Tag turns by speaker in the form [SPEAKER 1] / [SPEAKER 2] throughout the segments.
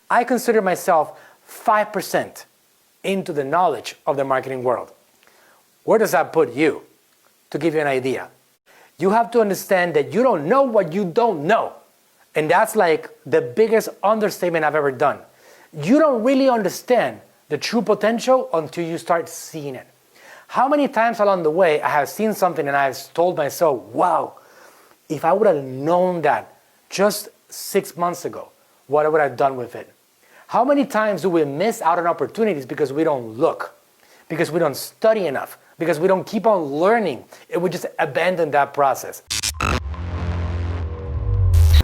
[SPEAKER 1] I consider myself 5% into the knowledge of the marketing world. Where does that put you? To give you an idea, you have to understand that you don't know what you don't know. And that's like the biggest understatement I've ever done. You don't really understand the true potential until you start seeing it. How many times along the way I have seen something and I have told myself, wow, if I would have known that just 6 months ago, what would I have done with it? How many times do we miss out on opportunities because we don't look, because we don't study enough, because we don't keep on learning, and we just abandon that process?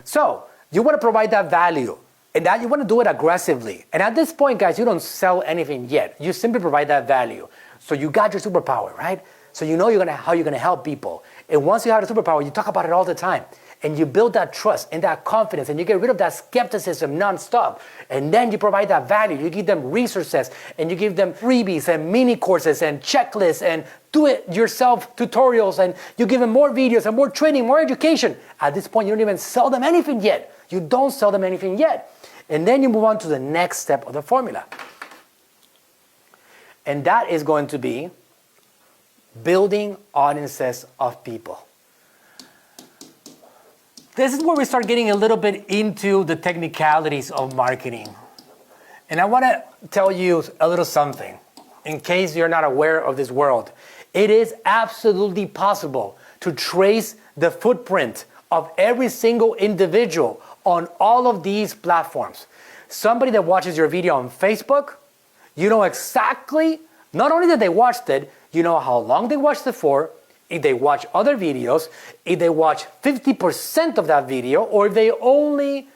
[SPEAKER 1] So you want to provide that value, and that you want to do it aggressively. And at this point, guys, you don't sell anything yet. You simply provide that value. So you got your superpower, right? So you know how you're going to help people. And once you have the superpower, you talk about it all the time. And you build that trust and that confidence, and you get rid of that skepticism nonstop. And then you provide that value. You give them resources, and you give them freebies and mini courses and checklists and do-it-yourself tutorials, and you give them more videos and more training, more education. At this point, you don't even sell them anything yet. You don't sell them anything yet. And then you move on to the next step of the formula. And that is going to be building audiences of people. This is where we start getting a little bit into the technicalities of marketing. And I want to tell you a little something, in case you're not aware of this world. It is absolutely possible to trace the footprint of every single individual on all of these platforms. Somebody that watches your video on Facebook, you know exactly, not only that they watched it, you know how long they watched it for, if they watch other videos, if they watch 50% of that video, or if they only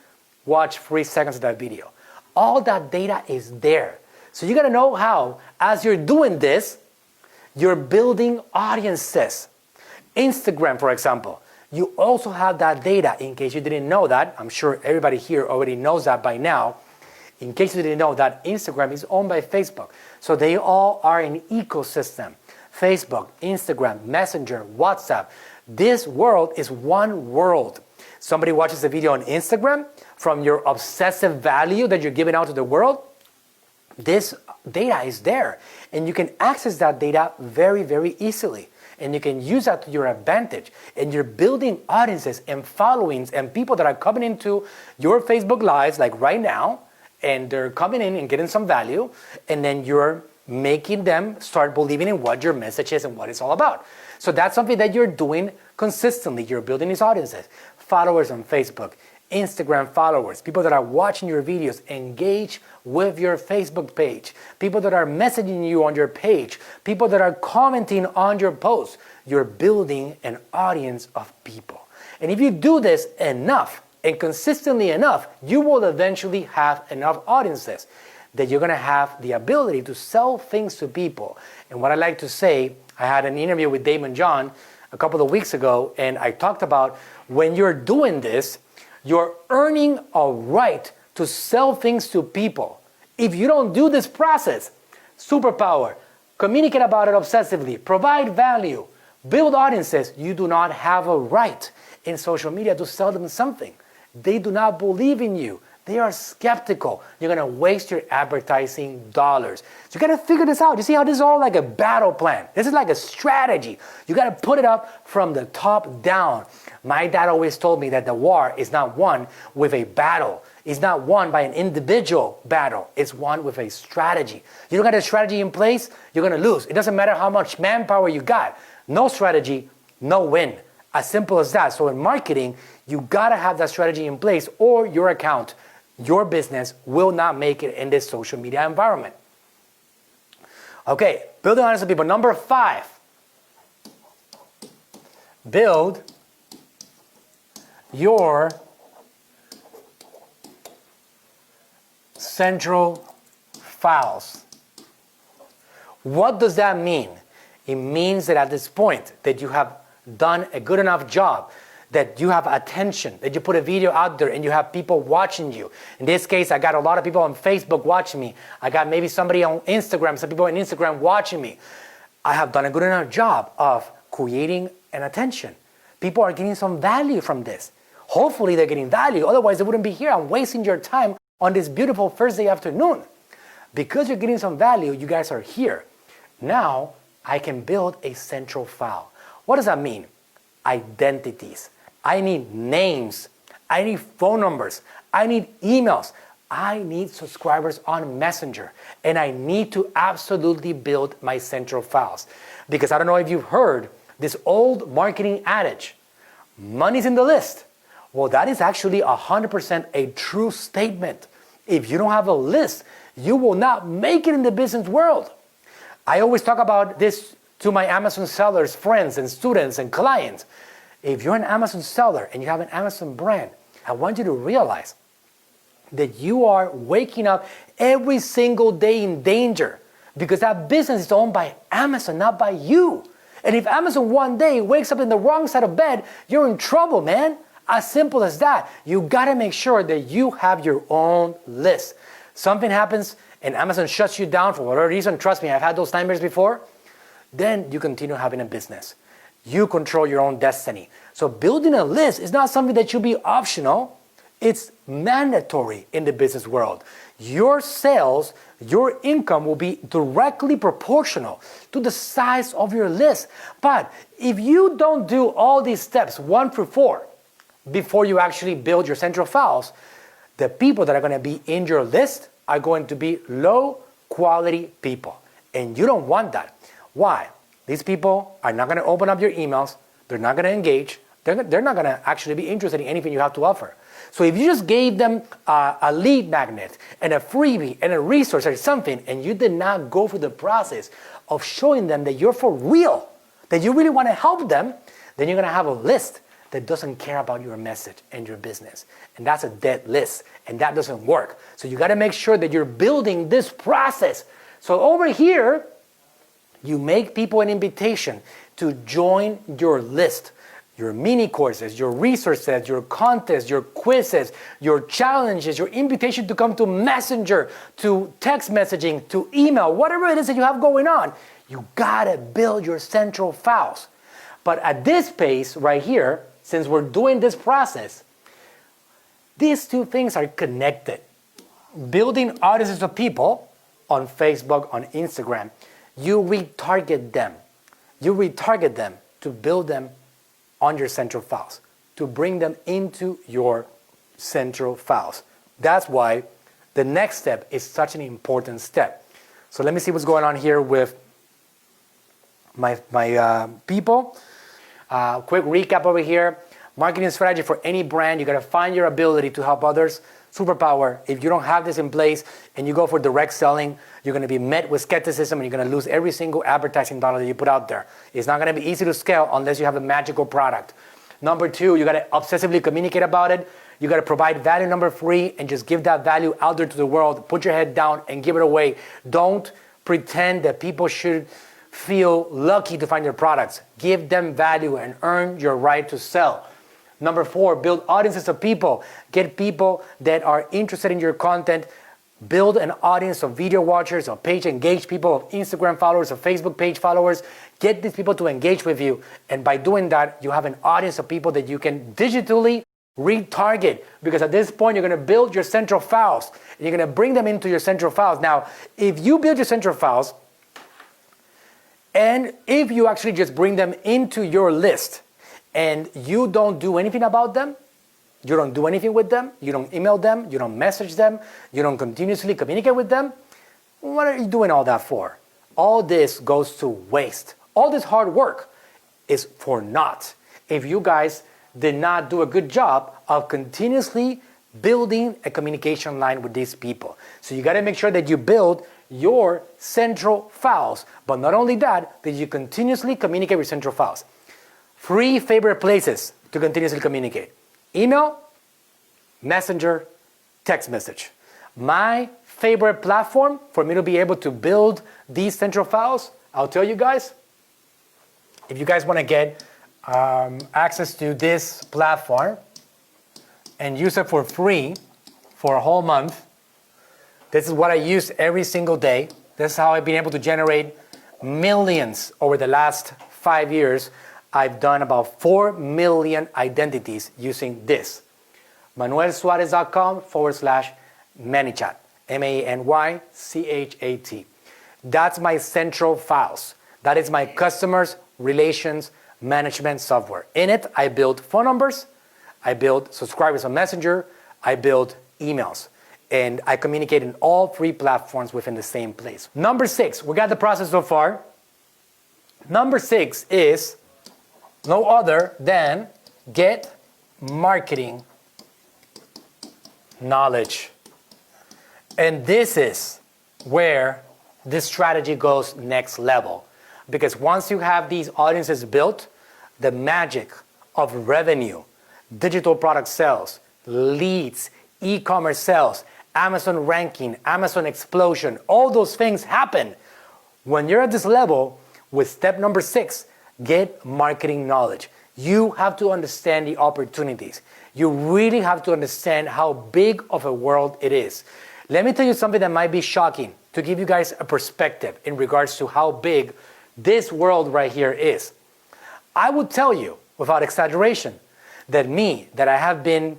[SPEAKER 1] watch 3 seconds of that video. All that data is there. So you gotta know how, as you're doing this, you're building audiences. Instagram, for example, you also have that data. In case you didn't know that, I'm sure everybody here already knows that by now. In case you didn't know that, Instagram is owned by Facebook. So they all are an ecosystem. Facebook, Instagram, Messenger, WhatsApp. This world is one world. Somebody watches a video on Instagram from your obsessive value that you're giving out to the world. This data is there, and you can access that data very, very easily. And you can use that to your advantage. And you're building audiences and followings and people that are coming into your Facebook Lives, like right now, and they're coming in and getting some value, and then you're making them start believing in what your message is and what it's all about. So that's something that you're doing consistently. You're building these audiences. Followers on Facebook, Instagram followers, people that are watching your videos, engage with your Facebook page, people that are messaging you on your page, people that are commenting on your posts. You're building an audience of people. And if you do this enough and consistently enough, you will eventually have enough audiences that you're going to have the ability to sell things to people. And what I like to say, I had an interview with Damon John a couple of weeks ago, and I talked about when you're doing this, you're earning a right to sell things to people. If you don't do this process, superpower, communicate about it obsessively, provide value, build audiences, you do not have a right in social media to sell them something. They do not believe in you. They are skeptical. You're going to waste your advertising dollars. So you got to figure this out. You see how this is all like a battle plan. This is like a strategy. You got to put it up from the top down. My dad always told me that the war is not won with a battle. It's not won by an individual battle. It's won with a strategy. You don't got a strategy in place, you're going to lose. It doesn't matter how much manpower you got. No strategy, no win. As simple as that. So in marketing, you got to have that strategy in place, or your account, your business will not make it in this social media environment. Okay, building audience of people. Number 5, build your central files. What does that mean? It means that at this point that you have done a good enough job, that you have attention, that you put a video out there and you have people watching you. In this case, I got a lot of people on Facebook watching me. I got maybe somebody on Instagram, some people on Instagram watching me. I have done a good enough job of creating an attention. People are getting some value from this. Hopefully they're getting value, otherwise they wouldn't be here. I'm wasting your time on this beautiful Thursday afternoon. Because you're getting some value, you guys are here. Now, I can build a central file. What does that mean? Identities. I need names. I need phone numbers. I need emails. I need subscribers on Messenger. And I need to absolutely build my central files. Because I don't know if you've heard this old marketing adage, money's in the list. Well, that is actually 100% a true statement. If you don't have a list, you will not make it in the business world. I always talk about this to my Amazon sellers, friends and students and clients. If you're an Amazon seller and you have an Amazon brand, I want you to realize that you are waking up every single day in danger because that business is owned by Amazon, not by you. And if Amazon one day wakes up in the wrong side of bed, you're in trouble, man. As simple as that. You gotta make sure that you have your own list. Something happens and Amazon shuts you down for whatever reason, trust me, I've had those nightmares before, then you continue having a business. You control your own destiny. So building a list is not something that should be optional. It's mandatory in the business world. Your sales, your income will be directly proportional to the size of your list. But if you don't do all these steps 1 through 4 before you actually build your central files, the people that are going to be in your list are going to be low quality people. And you don't want that. Why? These people are not going to open up your emails. They're not going to engage. They're not going to actually be interested in anything you have to offer. So if you just gave them a lead magnet and a freebie and a resource or something, and you did not go through the process of showing them that you're for real, that you really want to help them, then you're going to have a list that doesn't care about your message and your business. And that's a dead list, and that doesn't work. So you got to make sure that you're building this process. So over here, you make people an invitation to join your list. Your mini courses, your resources, your contests, your quizzes, your challenges, your invitation to come to Messenger, to text messaging, to email, whatever it is that you have going on, you gotta build your central files. But at this pace right here, since we're doing this process, these two things are connected. Building audiences of people on Facebook, on Instagram, you retarget them. You retarget them to build them on your central files, to bring them into your central files. That's why the next step is such an important step. So let me see what's going on here with my people. Quick recap over here. Marketing strategy for any brand. You got to find your ability to help others. Superpower. If you don't have this in place and you go for direct selling, you're going to be met with skepticism and you're going to lose every single advertising dollar that you put out there. It's not going to be easy to scale unless you have a magical product. Number 2, you got to obsessively communicate about it. You got to provide value. Number 3, and just give that value out there to the world. Put your head down and give it away. Don't pretend that people should feel lucky to find your products. Give them value and earn your right to sell. Number 4, build audiences of people. Get people that are interested in your content. Build an audience of video watchers, of page engaged people, of Instagram followers, of Facebook page followers. Get these people to engage with you. And by doing that, you have an audience of people that you can digitally retarget. Because at this point, you're going to build your central files. And you're going to bring them into your central files. Now, if you build your central files, and if you actually just bring them into your list, and you don't do anything about them, you don't do anything with them, you don't email them, you don't message them, you don't continuously communicate with them, what are you doing all that for? All this goes to waste. All this hard work is for naught if you guys did not do a good job of continuously building a communication line with these people. So you got to make sure that you build your central files, but not only that you continuously communicate with central files. 3 favorite places to continuously communicate: email, messenger, text message. My favorite platform for me to be able to build these central files, I'll tell you guys, if you guys want to get access to this platform and use it for free for a whole month, this is what I use every single day. This is how I've been able to generate millions over the last 5 years. I've done about 4 million identities using this. ManuelSuarez.com ManyChat, ManyChat. That's my central files. That is my customers relations management software. In it, I build phone numbers, I build subscribers on Messenger, I build emails, and I communicate in all 3 platforms within the same place. Number 6, we got the process so far. Number 6 is no other than get marketing knowledge. And this is where this strategy goes next level. Because once you have these audiences built, the magic of revenue, digital product sales, leads, e-commerce sales, Amazon ranking, Amazon explosion, all those things happen. When you're at this level, with step number 6, get marketing knowledge. You have to understand the opportunities. You really have to understand how big of a world it is. Let me tell you something that might be shocking to give you guys a perspective in regards to how big this world right here is. I would tell you, without exaggeration, that I have been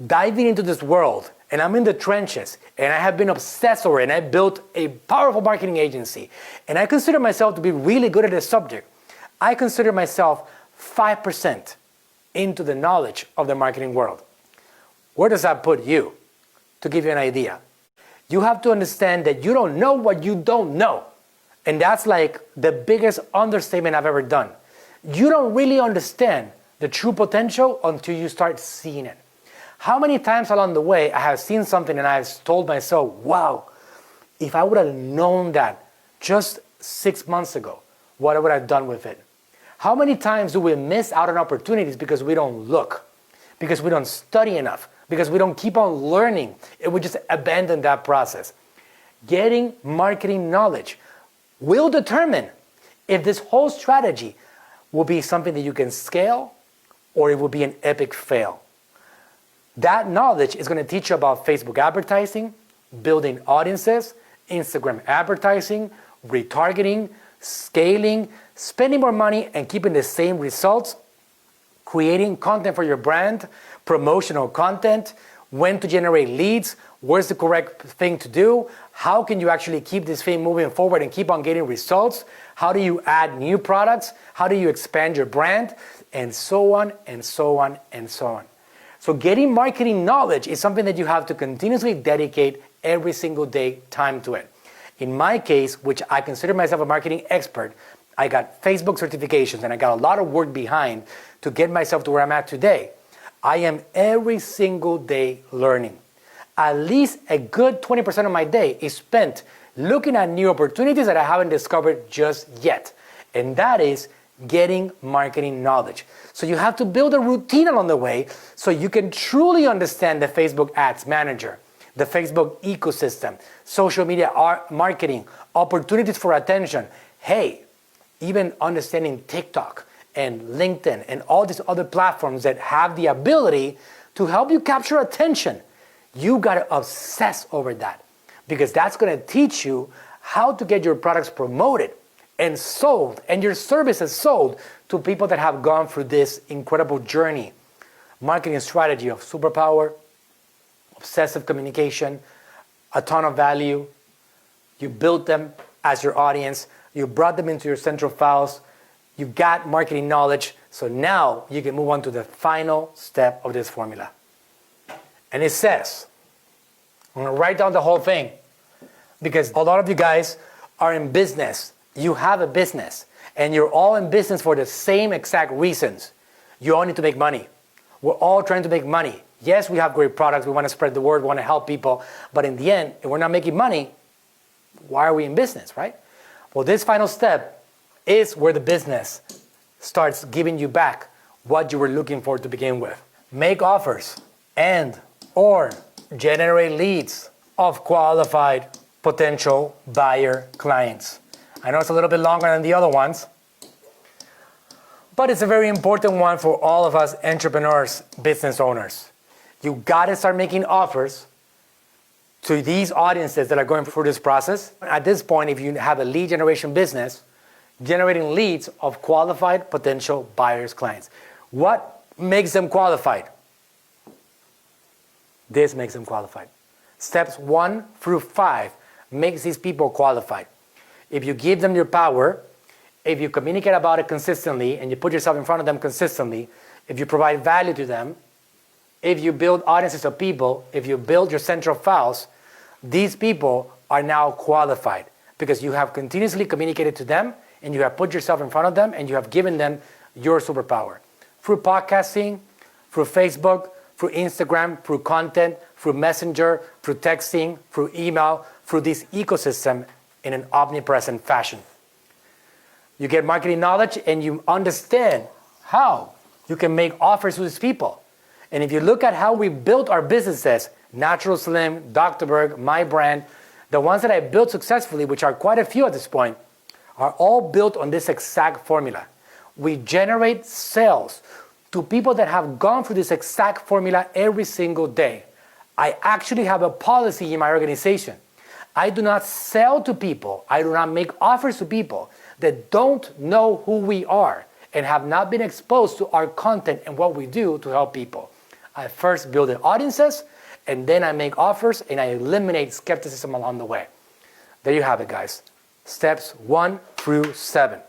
[SPEAKER 1] diving into this world, and I'm in the trenches, and I have been obsessed over it, and I built a powerful marketing agency, and I consider myself to be really good at this subject. I consider myself 5% into the knowledge of the marketing world. Where does that put you? To give you an idea, you have to understand that you don't know what you don't know. And that's like the biggest understatement I've ever done. You don't really understand the true potential until you start seeing it. How many times along the way I have seen something and I've told myself, wow, if I would have known that just 6 months ago, what I would have done with it? How many times do we miss out on opportunities because we don't look, because we don't study enough, because we don't keep on learning, and we just abandon that process? Getting marketing knowledge will determine if this whole strategy will be something that you can scale or it will be an epic fail. That knowledge is going to teach you about Facebook advertising, building audiences, Instagram advertising, retargeting, scaling, spending more money and keeping the same results, creating content for your brand, promotional content, when to generate leads, where's the correct thing to do, how can you actually keep this thing moving forward and keep on getting results, how do you add new products, how do you expand your brand, and so on and so on and so on. So getting marketing knowledge is something that you have to continuously dedicate every single day time to it. In my case, which I consider myself a marketing expert, I got Facebook certifications and I got a lot of work behind to get myself to where I'm at today. I am every single day learning. At least a good 20% of my day is spent looking at new opportunities that I haven't discovered just yet. And that is getting marketing knowledge. So you have to build a routine along the way so you can truly understand the Facebook Ads Manager, the Facebook ecosystem, social media marketing, opportunities for attention. Hey, even understanding TikTok and LinkedIn and all these other platforms that have the ability to help you capture attention. You got to obsess over that because that's going to teach you how to get your products promoted and sold and your services sold to people that have gone through this incredible journey. Marketing strategy of superpower, obsessive communication, a ton of value. You built them as your audience. You brought them into your central files. You got marketing knowledge. So now you can move on to the final step of this formula. And it says, I'm going to write down the whole thing because a lot of you guys are in business. You have a business and you're all in business for the same exact reasons. You all need to make money. We're all trying to make money. Yes, we have great products. We want to spread the word. We want to help people. But in the end, if we're not making money, why are we in business, right? Well, this final step is where the business starts giving you back what you were looking for to begin with. Make offers and or generate leads of qualified potential buyer clients. I know it's a little bit longer than the other ones, but it's a very important one for all of us entrepreneurs, business owners. You got to start making offers to these audiences that are going through this process. At this point, if you have a lead generation business, generating leads of qualified potential buyers clients. What makes them qualified? This makes them qualified. Steps 1 through 5 makes these people qualified. If you give them your power, if you communicate about it consistently and you put yourself in front of them consistently, if you provide value to them, if you build audiences of people, if you build your central files, these people are now qualified because you have continuously communicated to them and you have put yourself in front of them and you have given them your superpower. Through podcasting, through Facebook, through Instagram, through content, through Messenger, through texting, through email, through this ecosystem in an omnipresent fashion. You get marketing knowledge and you understand how you can make offers to these people. And if you look at how we built our businesses, Natural Slim, Dr. Berg, my brand, the ones that I built successfully, which are quite a few at this point, are all built on this exact formula. We generate sales to people that have gone through this exact formula every single day. I actually have a policy in my organization. I do not sell to people, I do not make offers to people that don't know who we are and have not been exposed to our content and what we do to help people. I first build the audiences, and then I make offers, and I eliminate skepticism along the way. There you have it, guys. Steps 1 through 7.